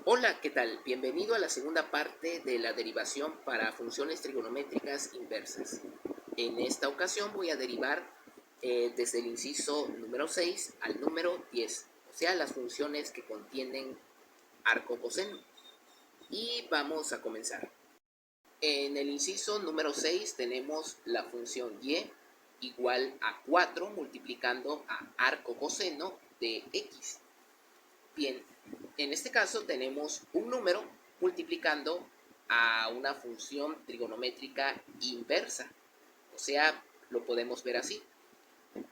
Hola, ¿qué tal? Bienvenido a la segunda parte de la derivación para funciones trigonométricas inversas. En esta ocasión voy a derivar desde el inciso número 6 al número 10, o sea, las funciones que contienen arco coseno. Y vamos a comenzar. En el inciso número 6 tenemos la función y igual a 4 multiplicando a arco coseno de x. Bien, en este caso tenemos un número multiplicando a una función trigonométrica inversa. O sea, lo podemos ver así.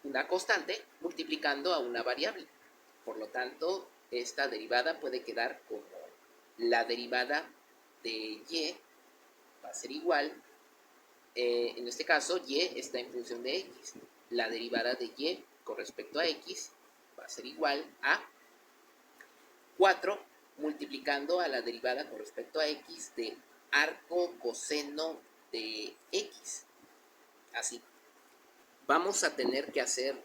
Una constante multiplicando a una variable. Por lo tanto, esta derivada puede quedar como la derivada de y va a ser igual. En este caso, y está en función de x. La derivada de y con respecto a x va a ser igual a 4 multiplicando a la derivada con respecto a x de arco coseno de x. Así. Vamos a tener que hacer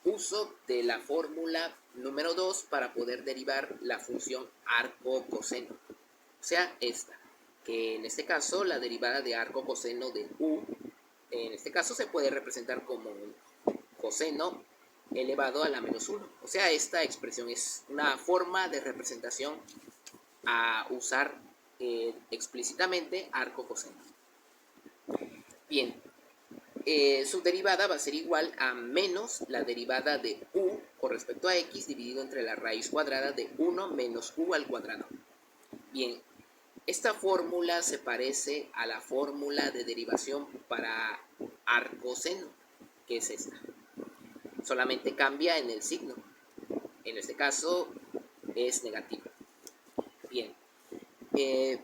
uso de la fórmula número 2 para poder derivar la función arco coseno. O sea, esta, que en este caso la derivada de arco coseno de u, en este caso se puede representar como un coseno elevado a la menos 1. O sea, esta expresión es una forma de representación a usar explícitamente arco coseno. Bien, su derivada va a ser igual a menos la derivada de u con respecto a x dividido entre la raíz cuadrada de 1 menos u al cuadrado. Bien, esta fórmula se parece a la fórmula de derivación para arcoseno, que es esta. Solamente cambia en el signo. En este caso es negativo. Bien,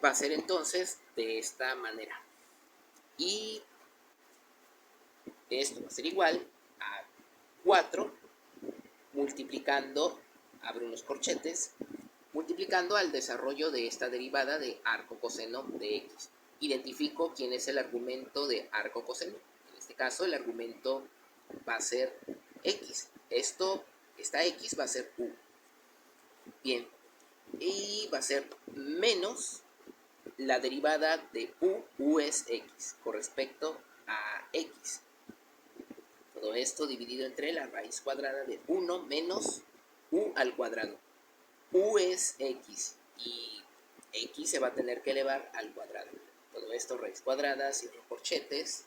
va a ser entonces de esta manera. Y esto va a ser igual a 4 multiplicando, abro unos corchetes, multiplicando al desarrollo de esta derivada de arco coseno de x. Identifico quién es el argumento de arco coseno. En este caso el argumento va a ser x. Esta x va a ser u. Bien, y va a ser menos la derivada de u es x, con respecto a x. Todo esto dividido entre la raíz cuadrada de 1 menos u al cuadrado. U es x y x se va a tener que elevar al cuadrado. Todo esto raíz cuadrada, cierro corchetes.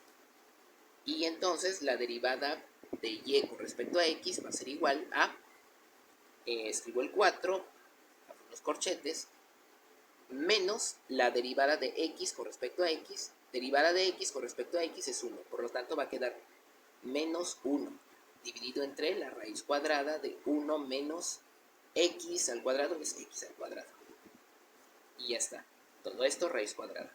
Y entonces la derivada de y con respecto a x va a ser igual a, escribo el 4, abro los corchetes, menos la derivada de x con respecto a x. Derivada de x con respecto a x es 1, por lo tanto va a quedar menos 1, dividido entre la raíz cuadrada de 1 menos x al cuadrado, es x al cuadrado. Y ya está. Todo esto raíz cuadrada.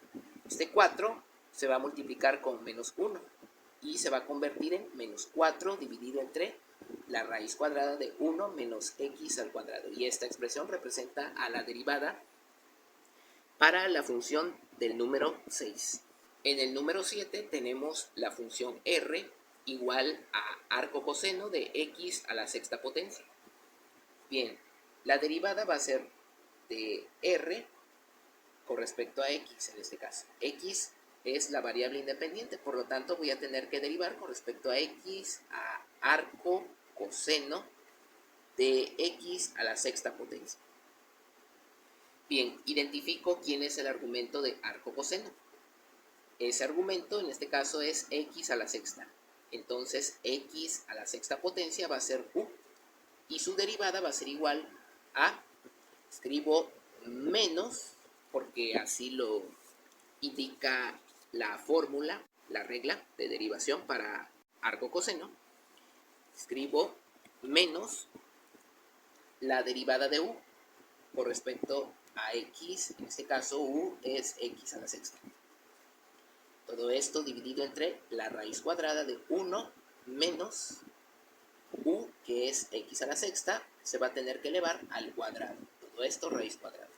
Este 4 se va a multiplicar con menos 1 y se va a convertir en menos 4 dividido entre la raíz cuadrada de 1 menos x al cuadrado. Y esta expresión representa a la derivada para la función del número 6. En el número 7 tenemos la función r igual a arco coseno de x a la sexta potencia. Bien, la derivada va a ser de r con respecto a x en este caso. X es la variable independiente, por lo tanto voy a tener que derivar con respecto a x a arco coseno de x a la sexta potencia. Bien, identifico quién es el argumento de arco coseno. Ese argumento en este caso es x a la sexta. Entonces x a la sexta potencia va a ser u y su derivada va a ser igual a, escribo menos, porque así lo indica la fórmula, la regla de derivación para arco coseno. Escribo menos la derivada de u con respecto a x, en este caso u es x a la sexta. Todo esto dividido entre la raíz cuadrada de 1 menos u, que es x a la sexta, se va a tener que elevar al cuadrado. Todo esto raíz cuadrada.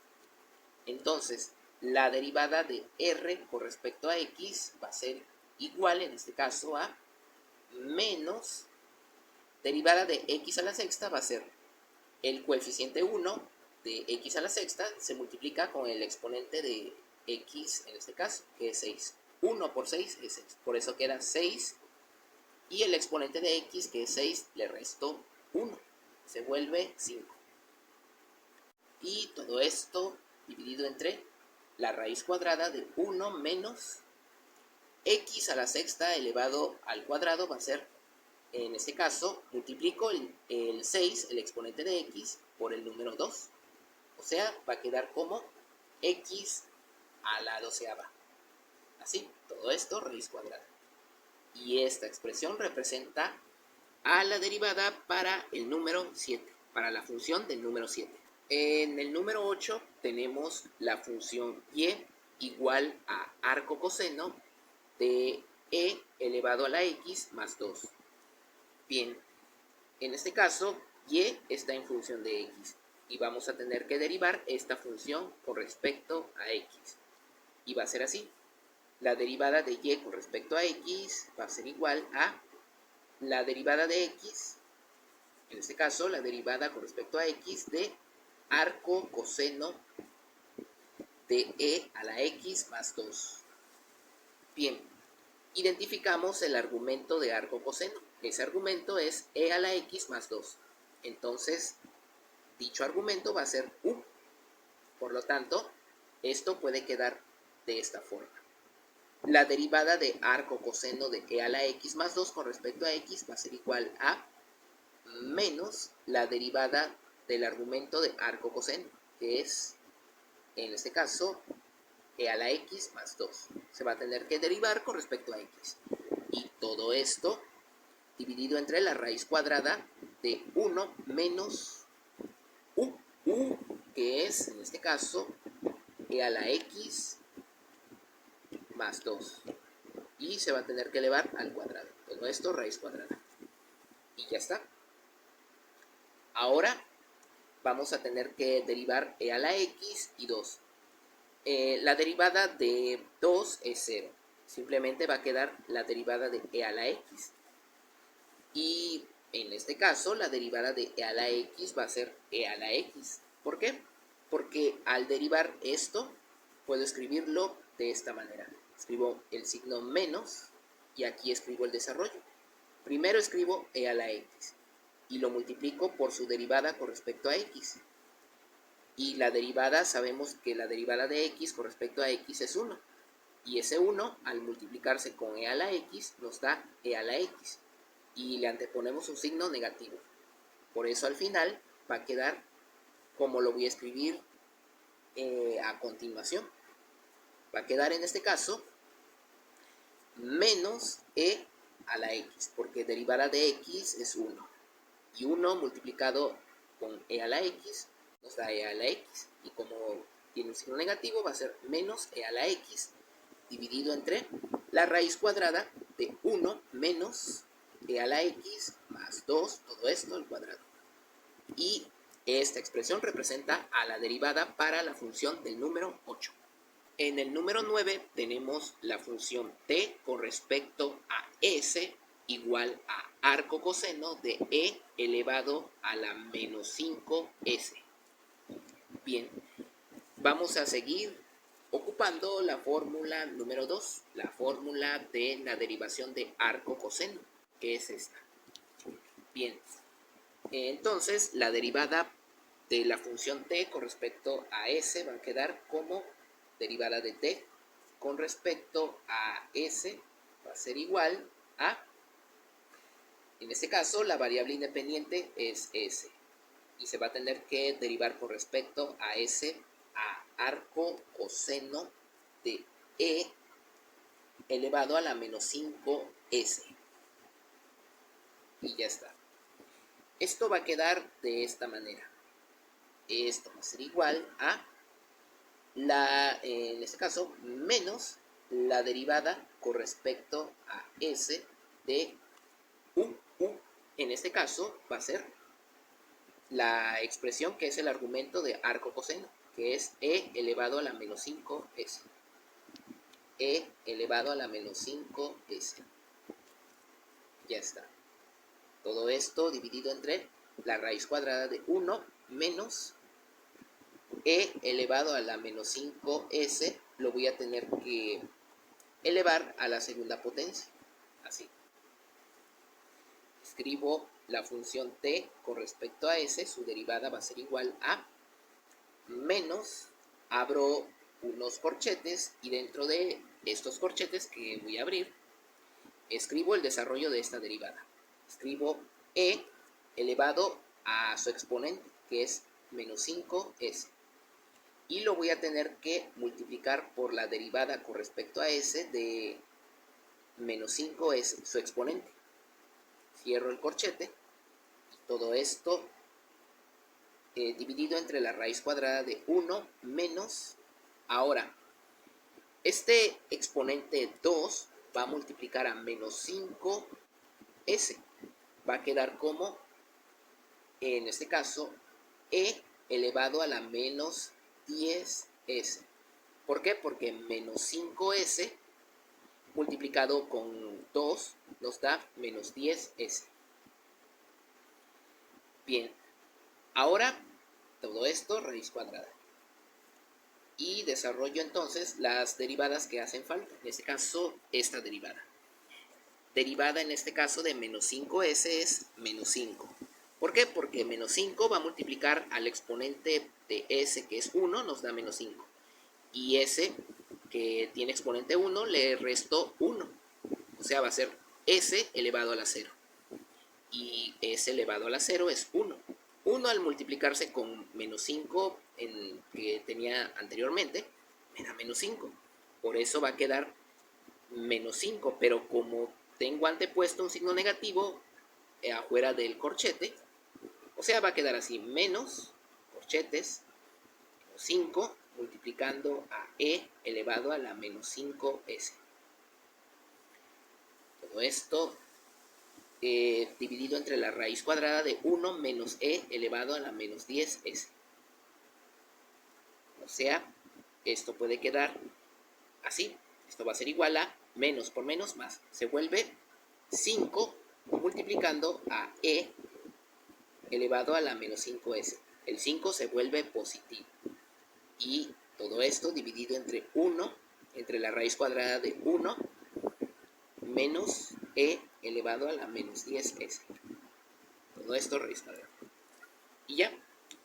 Entonces, la derivada de r con respecto a x va a ser igual, en este caso, a menos derivada de x a la sexta va a ser el coeficiente 1 de x a la sexta se multiplica con el exponente de x en este caso, que es 6. 1 por 6 es 6, por eso queda 6, y el exponente de x, que es 6, le resto 1, se vuelve 5. Y todo esto dividido entre la raíz cuadrada de 1 menos x a la sexta elevado al cuadrado va a ser, en este caso, multiplico el 6, el exponente de x, por el número 2. O sea, va a quedar como x a la doceava. Así, todo esto raíz cuadrada. Y esta expresión representa a la derivada para el número 7, para la función del número 7. En el número 8 tenemos la función y igual a arco coseno de e elevado a la x más 2. Bien, en este caso, y está en función de x, y vamos a tener que derivar esta función con respecto a x. Y va a ser así. La derivada de y con respecto a x va a ser igual a la derivada de x, en este caso, la derivada con respecto a x de arco coseno de e a la x más 2. Bien, identificamos el argumento de arco coseno. Ese argumento es e a la x más 2. Entonces, dicho argumento va a ser u. Por lo tanto, esto puede quedar de esta forma. La derivada de arco coseno de e a la x más 2 con respecto a x va a ser igual a menos la derivada del argumento de arco coseno, que es, en este caso, e a la x más 2. Se va a tener que derivar con respecto a x. Y todo esto dividido entre la raíz cuadrada de 1 menos u, que es, en este caso, e a la x más 2. Y se va a tener que elevar al cuadrado. Todo esto raíz cuadrada. Y ya está. Ahora vamos a tener que derivar e a la x y 2. La derivada de 2 es 0. Simplemente va a quedar la derivada de e a la x. Y en este caso, la derivada de e a la x va a ser e a la x. ¿Por qué? Porque al derivar esto, puedo escribirlo de esta manera. Escribo el signo menos y aquí escribo el desarrollo. Primero escribo e a la x y lo multiplico por su derivada con respecto a x. Y la derivada, sabemos que la derivada de x con respecto a x es 1. Y ese 1, al multiplicarse con e a la x, nos da e a la x. Y le anteponemos un signo negativo. Por eso al final va a quedar como lo voy a escribir a continuación. Va a quedar en este caso menos e a la x, porque derivada de x es 1. Y 1 multiplicado con e a la x nos da e a la x. Y como tiene un signo negativo, va a ser menos e a la x dividido entre la raíz cuadrada de 1 menos e a la x más 2, todo esto al cuadrado. Y esta expresión representa a la derivada para la función del número 8. En el número 9 tenemos la función t con respecto a s igual a arco coseno de e elevado a la menos 5s. Bien, vamos a seguir ocupando la fórmula número 2, la fórmula de la derivación de arco coseno, que es esta. Bien, entonces la derivada de la función t con respecto a s va a quedar como derivada de t con respecto a s va a ser igual a, en este caso, la variable independiente es s. Y se va a tener que derivar con respecto a s a arco coseno de e elevado a la menos 5s. Y ya está. Esto va a quedar de esta manera. Esto va a ser igual a en este caso, menos la derivada con respecto a s de u. En este caso va a ser la expresión que es el argumento de arco coseno, que es e elevado a la menos 5s. E elevado a la menos 5s. Ya está. Todo esto dividido entre la raíz cuadrada de 1 menos e elevado a la menos 5s lo voy a tener que elevar a la segunda potencia. Así. Escribo la función t con respecto a s, su derivada va a ser igual a menos, abro unos corchetes y dentro de estos corchetes que voy a abrir, escribo el desarrollo de esta derivada. Escribo e elevado a su exponente, que es menos 5s. Y lo voy a tener que multiplicar por la derivada con respecto a s de menos 5s, su exponente. Cierro el corchete y todo esto dividido entre la raíz cuadrada de 1 menos, ahora, este exponente 2 va a multiplicar a menos 5s. Va a quedar como, en este caso, e elevado a la menos 10s. ¿Por qué? Porque menos 5s multiplicado con 2 nos da menos 10s. Bien, ahora todo esto raíz cuadrada. Y desarrollo entonces las derivadas que hacen falta. En este caso, esta derivada. Derivada en este caso de menos 5s es menos 5. ¿Por qué? Porque menos 5 va a multiplicar al exponente de s, que es 1, nos da menos 5. Y s, que tiene exponente 1, le resto 1. O sea, va a ser s elevado a la 0. Y s elevado a la 0 es 1. 1 al multiplicarse con menos 5 que tenía anteriormente, me da menos 5. Por eso va a quedar menos 5, pero como tengo antepuesto un signo negativo afuera del corchete, o sea, va a quedar así, menos corchetes, menos 5, multiplicando a e elevado a la menos 5s. Todo esto dividido entre la raíz cuadrada de 1 menos e elevado a la menos 10s. O sea, esto puede quedar así. Esto va a ser igual a menos por menos más. Se vuelve 5 multiplicando a e elevado a la menos 5s. El 5 se vuelve positivo. Y todo esto dividido entre 1, entre la raíz cuadrada de 1 menos e elevado a la menos 10s. Todo esto raíz cuadrada. Y ya,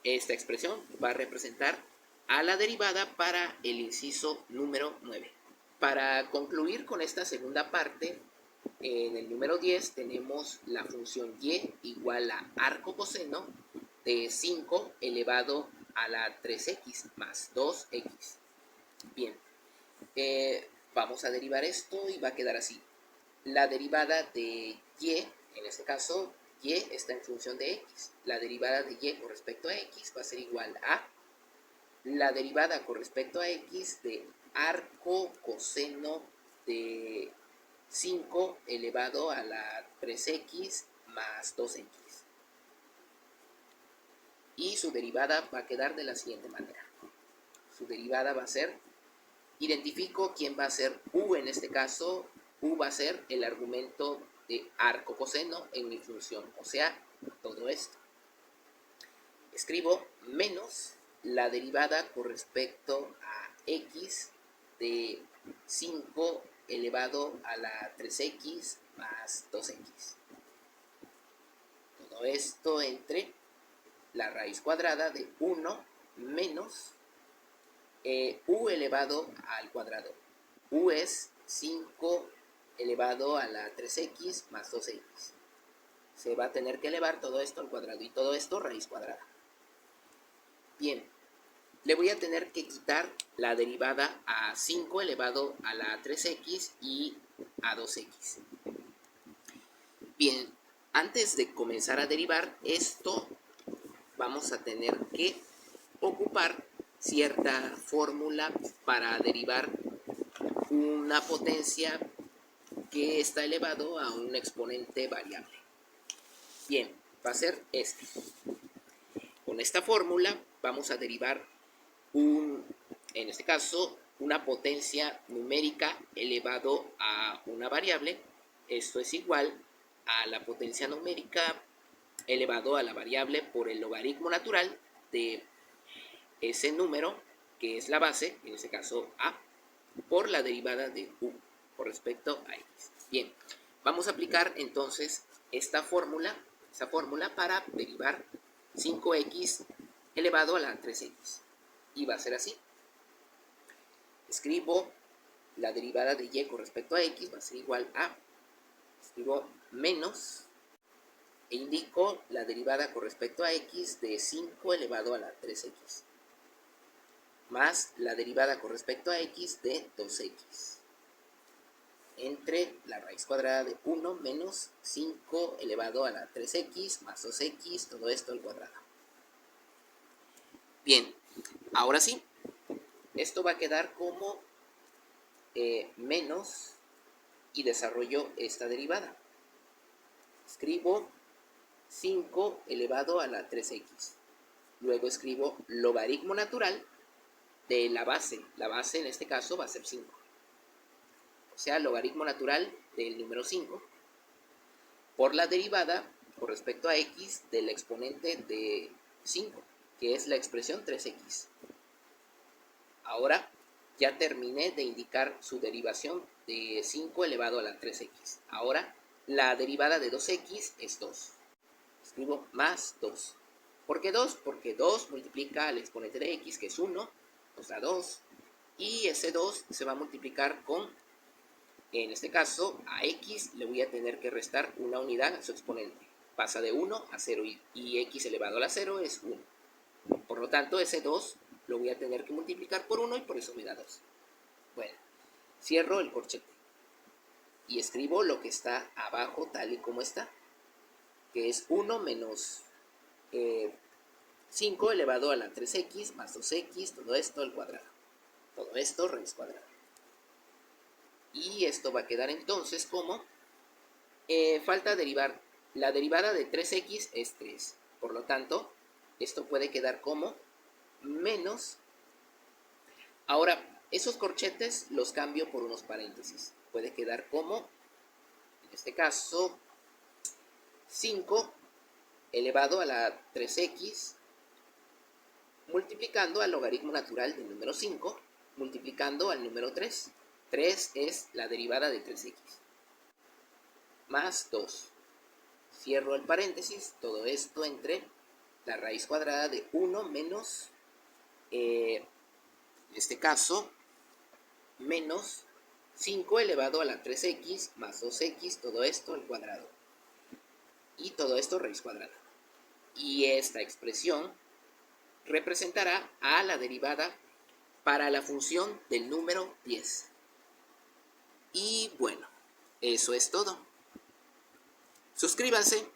esta expresión va a representar a la derivada para el inciso número 9. Para concluir con esta segunda parte, en el número 10 tenemos la función y igual a arco coseno de 5 elevado a la 3x más 2x. Bien, vamos a derivar esto y va a quedar así. La derivada de y, en este caso, y está en función de x. La derivada de y con respecto a x va a ser igual a la derivada con respecto a x de arco coseno de 5 elevado a la 3x más 2x. Y su derivada va a quedar de la siguiente manera. Su derivada va a ser, identifico quién va a ser u en este caso. U va a ser el argumento de arco coseno en mi función, o sea, todo esto. Escribo menos la derivada con respecto a x de 5 elevado a la 3x más 2x. Todo esto entre la raíz cuadrada de 1 menos u elevado al cuadrado. U es 5 elevado a la 3x más 2x. Se va a tener que elevar todo esto al cuadrado y todo esto raíz cuadrada. Bien, le voy a tener que quitar la derivada a 5 elevado a la 3x y a 2x. Bien, antes de comenzar a derivar esto, vamos a tener que ocupar cierta fórmula para derivar una potencia que está elevado a un exponente variable. Bien, va a ser este. Con esta fórmula vamos a derivar en este caso, una potencia numérica elevado a una variable. Esto es igual a la potencia numérica elevado a la variable por el logaritmo natural de ese número, que es la base, en este caso a, por la derivada de u con respecto a x. Bien, vamos a aplicar entonces esa fórmula para derivar 5x elevado a la 3x. Y va a ser así. Escribo la derivada de y con respecto a x, va a ser igual a, escribo menos, e indico la derivada con respecto a x de 5 elevado a la 3x, más la derivada con respecto a x de 2x, entre la raíz cuadrada de 1 menos 5 elevado a la 3x más 2x, todo esto al cuadrado. Bien, ahora sí, esto va a quedar como menos, y desarrollo esta derivada. Escribo 5 elevado a la 3x. Luego escribo logaritmo natural de la base. La base en este caso va a ser 5. O sea, logaritmo natural del número 5 por la derivada con respecto a x del exponente de 5, que es la expresión 3x. Ahora ya terminé de indicar su derivación de 5 elevado a la 3x. Ahora la derivada de 2x es 2. Escribo más 2. ¿Por qué 2? Porque 2 multiplica al exponente de x, que es 1, nos da 2. Y ese 2 se va a multiplicar con, en este caso, a x le voy a tener que restar una unidad a su exponente. Pasa de 1 a 0 y x elevado a la 0 es 1. Por lo tanto, ese 2 lo voy a tener que multiplicar por 1 y por eso me da 2. Bueno, cierro el corchete y escribo lo que está abajo tal y como está, que es 1 menos 5 elevado a la 3x más 2x, todo esto al cuadrado. Todo esto raíz cuadrada. Y esto va a quedar entonces como, falta derivar, la derivada de 3x es 3. Por lo tanto, esto puede quedar como menos. Ahora, esos corchetes los cambio por unos paréntesis. Puede quedar como, en este caso, 5 elevado a la 3x multiplicando al logaritmo natural del número 5 multiplicando al número 3. 3 es la derivada de 3x. Más 2. Cierro el paréntesis, todo esto entre la raíz cuadrada de 1 menos, en este caso, menos 5 elevado a la 3x más 2x, todo esto al cuadrado. Y todo esto raíz cuadrada. Y esta expresión representará a la derivada para la función del número 10. Y bueno, eso es todo. Suscríbanse.